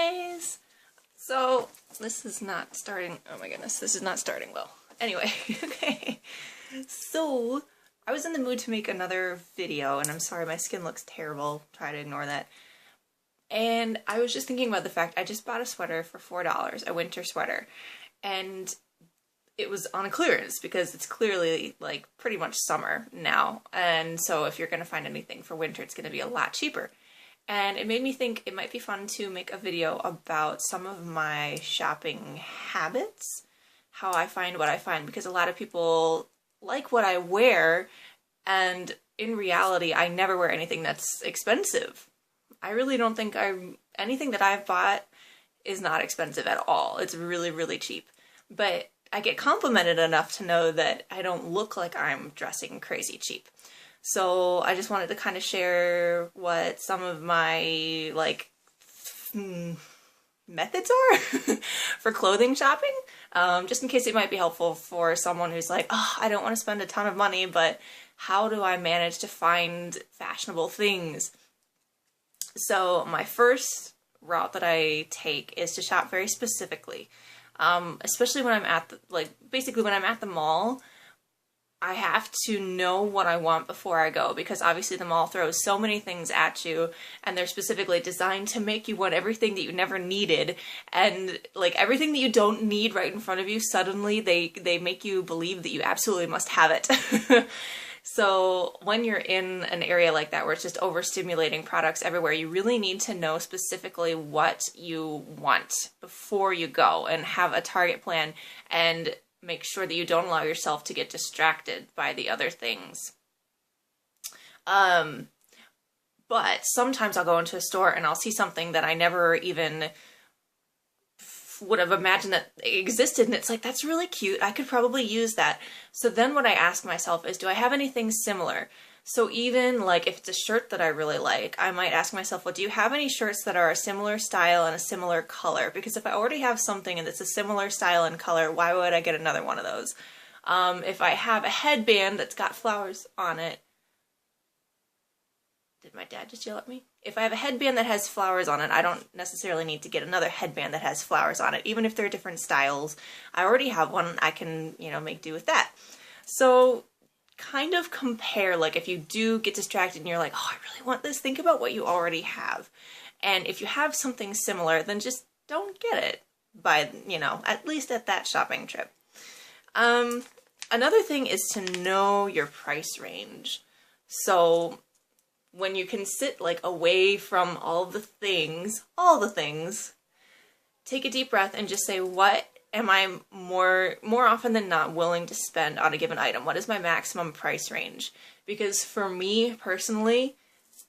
guys! So, this is not starting, oh my goodness, this is not starting well. Anyway, okay. So, I was in the mood to make another video, and I'm sorry my skin looks terrible, try to ignore that. And I was just thinking about the fact I just bought a sweater for $4, a winter sweater, and it was on a clearance because it's clearly like pretty much summer now, and so if you're going to find anything for winter it's going to be a lot cheaper. And it made me think it might be fun to make a video about some of my shopping habits, how I find what I find, because a lot of people like what I wear, and in reality I never wear anything that's expensive. I really don't think anything that I've bought is not expensive at all. It's really, really cheap. But I get complimented enough to know that I don't look like I'm dressing crazy cheap. So I just wanted to kind of share what some of my, like, methods are for clothing shopping, just in case it might be helpful for someone who's like, oh, I don't want to spend a ton of money, but how do I manage to find fashionable things? So my first route that I take is to shop very specifically. Especially when I'm at the, basically when I'm at the mall, I have to know what I want before I go, because obviously the mall throws so many things at you, and they're specifically designed to make you want everything that you never needed, and like everything that you don't need right in front of you, suddenly they make you believe that you absolutely must have it. So when you're in an area like that where it's just overstimulating products everywhere, you really need to know specifically what you want before you go and have a target plan and make sure that you don't allow yourself to get distracted by the other things. But sometimes I'll go into a store and I'll see something that I never even would have imagined that existed, and it's like, that's really cute, I could probably use that. So then what I ask myself is, do I have anything similar? So even like if it's a shirt that I really like, I might ask myself, well, do you have any shirts that are a similar style and a similar color? Because if I already have something and it's a similar style and color, why would I get another one of those? If I have a headband that's got flowers on it, did my dad just yell at me? If I have a headband that has flowers on it, I don't necessarily need to get another headband that has flowers on it. Even if they're different styles, I already have one, I can, make do with that. So kind of compare, like if you do get distracted and you're like, oh, I really want this, think about what you already have. And if you have something similar, then just don't get it by, at least at that shopping trip. Another thing is to know your price range. So when you can sit like away from all the things, take a deep breath and just say, what am I more often than not willing to spend on a given item? What is my maximum price range? Because for me personally,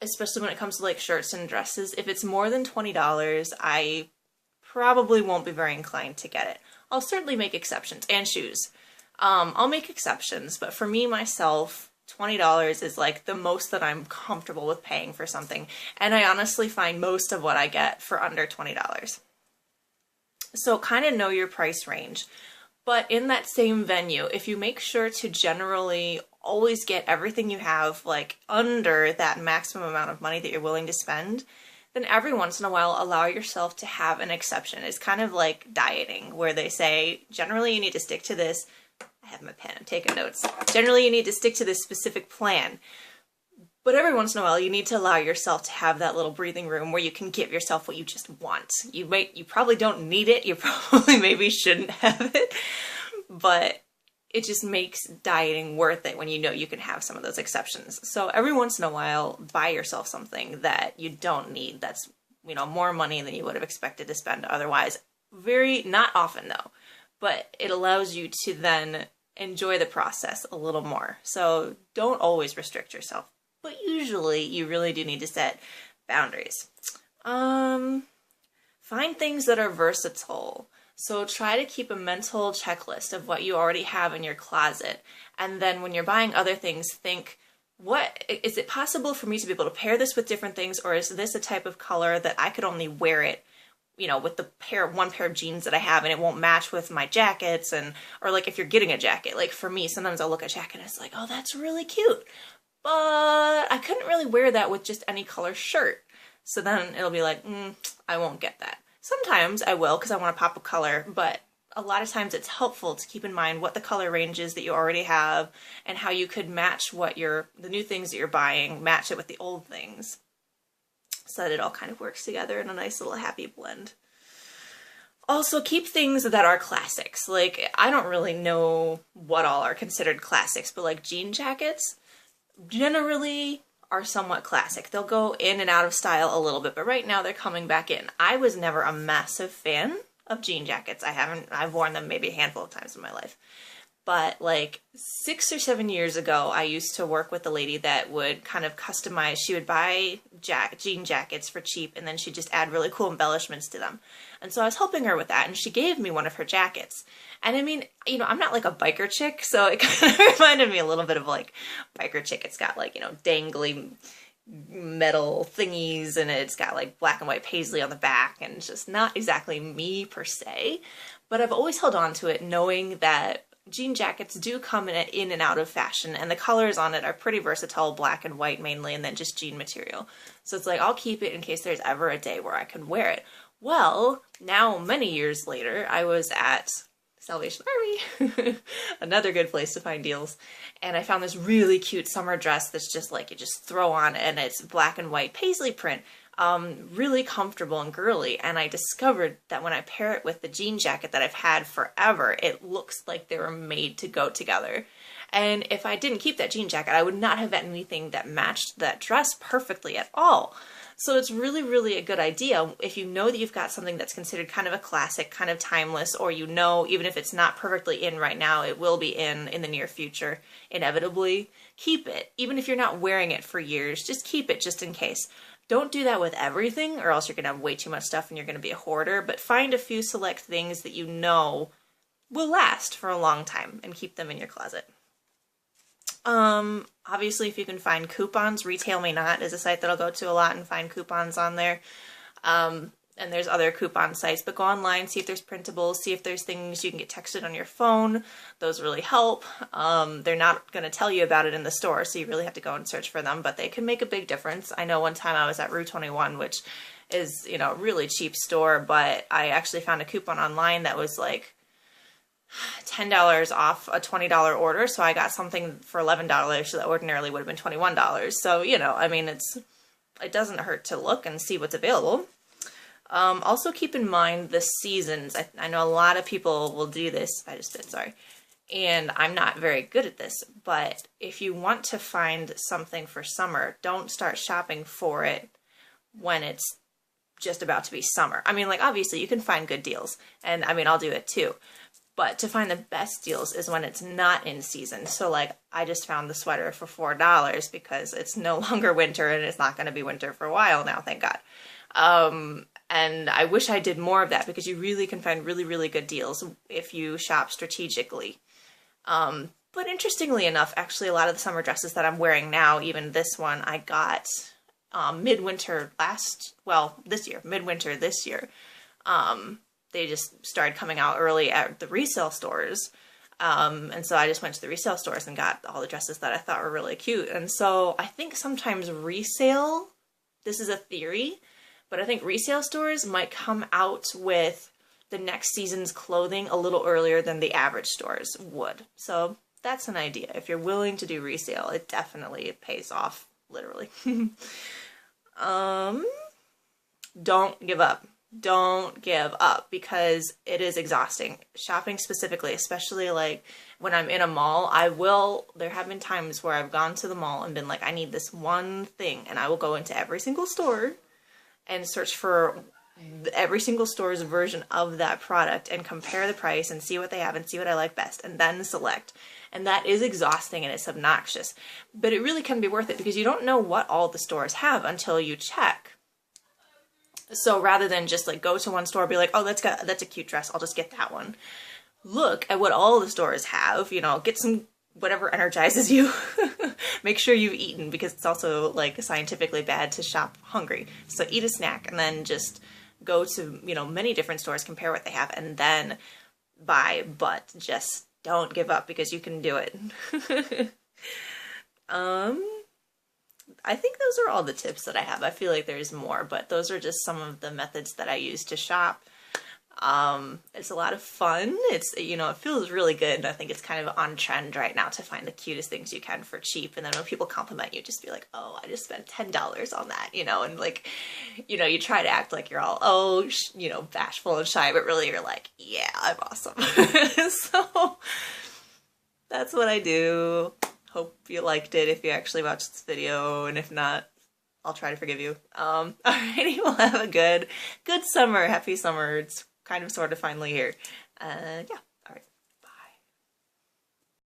especially when it comes to like shirts and dresses, if it's more than $20, I probably won't be very inclined to get it. I'll certainly make exceptions, and shoes. I'll make exceptions, but for me myself, $20 is like the most that I'm comfortable with paying for something, and I honestly find most of what I get for under $20. So kind of know your price range, but in that same venue, if you make sure to generally always get everything you have like under that maximum amount of money that you're willing to spend, then every once in a while allow yourself to have an exception. It's kind of like dieting, where they say generally you need to stick to this. I have my pen, I'm taking notes. Generally, you need to stick to this specific plan. But every once in a while, you need to allow yourself to have that little breathing room where you can give yourself what you just want. You probably don't need it, you probably maybe shouldn't have it, but it just makes dieting worth it when you know you can have some of those exceptions. So every once in a while, buy yourself something that you don't need, that's, more money than you would have expected to spend otherwise. Not often though, but it allows you to then enjoy the process a little more. So don't always restrict yourself, but usually you really do need to set boundaries. Find things that are versatile. So try to keep a mental checklist of what you already have in your closet. And then when you're buying other things, think, is it possible for me to be able to pair this with different things, or is this a type of color that I could only wear it with the one pair of jeans that I have, and it won't match with my jackets, or like if you're getting a jacket, like for me, sometimes I'll look at a jacket and it's like, oh, that's really cute, but I couldn't really wear that with just any color shirt. So then it'll be like, I won't get that. Sometimes I will because I want to pop a color, but a lot of times it's helpful to keep in mind what the color range is that you already have and how you could match the new things that you're buying, match it with the old things so that it all kind of works together in a nice little happy blend. Also, keep things that are classics. Like, I don't really know what all are considered classics, but like jean jackets generally are somewhat classic. They'll go in and out of style a little bit, but right now they're coming back in. I was never a massive fan of jean jackets. I've worn them maybe a handful of times in my life. But like 6 or 7 years ago, I used to work with a lady that would kind of customize. She would buy jean jackets for cheap, and then she'd just add really cool embellishments to them. And so I was helping her with that, and she gave me one of her jackets. And I mean, you know, I'm not like a biker chick, so it kind of reminded me a little bit of like biker chick. It's got like, you know, dangly metal thingies, and it's got like black and white paisley on the back, and it's just not exactly me per se. But I've always held on to it knowing that jean jackets do come in and out of fashion, and the colors on it are pretty versatile, black and white mainly, and then just jean material. So it's like, I'll keep it in case there's ever a day where I can wear it. Well, now many years later, I was at Salvation Army, another good place to find deals, and I found this really cute summer dress that's just like, you just throw on, and it's black and white paisley print. Really comfortable and girly, and I discovered that when I pair it with the jean jacket that I've had forever, it looks like they were made to go together. And if I didn't keep that jean jacket, I would not have anything that matched that dress perfectly at all. So it's really, really a good idea if you know that you've got something that's considered kind of a classic, kind of timeless, or you know, even if it's not perfectly in right now, it will be in the near future, inevitably. Keep it. Even if you're not wearing it for years, just keep it just in case. Don't do that with everything, or else you're going to have way too much stuff and you're going to be a hoarder, but find a few select things that you know will last for a long time and keep them in your closet. Obviously, if you can find coupons, Retail Me Not is a site that I'll go to a lot and find coupons on there. And there's other coupon sites, but go online, see if there's printables, see if there's things you can get texted on your phone. Those really help. They're not going to tell you about it in the store, so you really have to go and search for them, but they can make a big difference. I know one time I was at Rue 21, which is, you know, a really cheap store, but I actually found a coupon online that was like $10 off a $20 order, so I got something for $11 that ordinarily would have been $21. So, you know, I mean, it doesn't hurt to look and see what's available. Also keep in mind the seasons. I know a lot of people will do this. I just did, sorry. And I'm not very good at this, but if you want to find something for summer, don't start shopping for it when it's just about to be summer. I mean, like, obviously you can find good deals, and I mean, I'll do it too. But to find the best deals is when it's not in season. So like, I just found the sweater for $4 because it's no longer winter, and it's not going to be winter for a while now, thank God. And I wish I did more of that, because you really can find really, really good deals if you shop strategically. But interestingly enough, actually a lot of the summer dresses that I'm wearing now, even this one, I got midwinter this year. They just started coming out early at the resale stores. And so I just went to the resale stores and got all the dresses that I thought were really cute. And so I think sometimes resale, this is a theory, but I think resale stores might come out with the next season's clothing a little earlier than the average stores would. So that's an idea. If you're willing to do resale, it definitely pays off, literally. Don't give up. Don't give up, because it is exhausting. Shopping specifically, especially like when I'm in a mall, there have been times where I've gone to the mall and been like, I need this one thing, and I will go into every single store and search for every single store's version of that product and compare the price and see what they have and see what I like best and then select. And that is exhausting and it's obnoxious, but it really can be worth it, because you don't know what all the stores have until you check. So rather than just like go to one store and be like, oh, that's a cute dress, I'll just get that one. Look at what all the stores have, you know, get some whatever energizes you. Make sure you've eaten, because it's also like scientifically bad to shop hungry. So eat a snack and then just go to, you know, many different stores, compare what they have, and then buy, but just don't give up, because you can do it. I think those are all the tips that I have. I feel like there's more, but those are just some of the methods that I use to shop. It's a lot of fun. It's, you know, it feels really good, and I think it's kind of on trend right now to find the cutest things you can for cheap, and then when people compliment you, just be like, oh, I just spent $10 on that, you know, and like, you know, you try to act like you're all, oh, you know, bashful and shy, but really you're like, yeah, I'm awesome. So that's what I do. Hope you liked it if you actually watched this video, and if not, I'll try to forgive you. Alrighty, well, have a good summer. Happy summer. It's kind of sort of finally here. Yeah.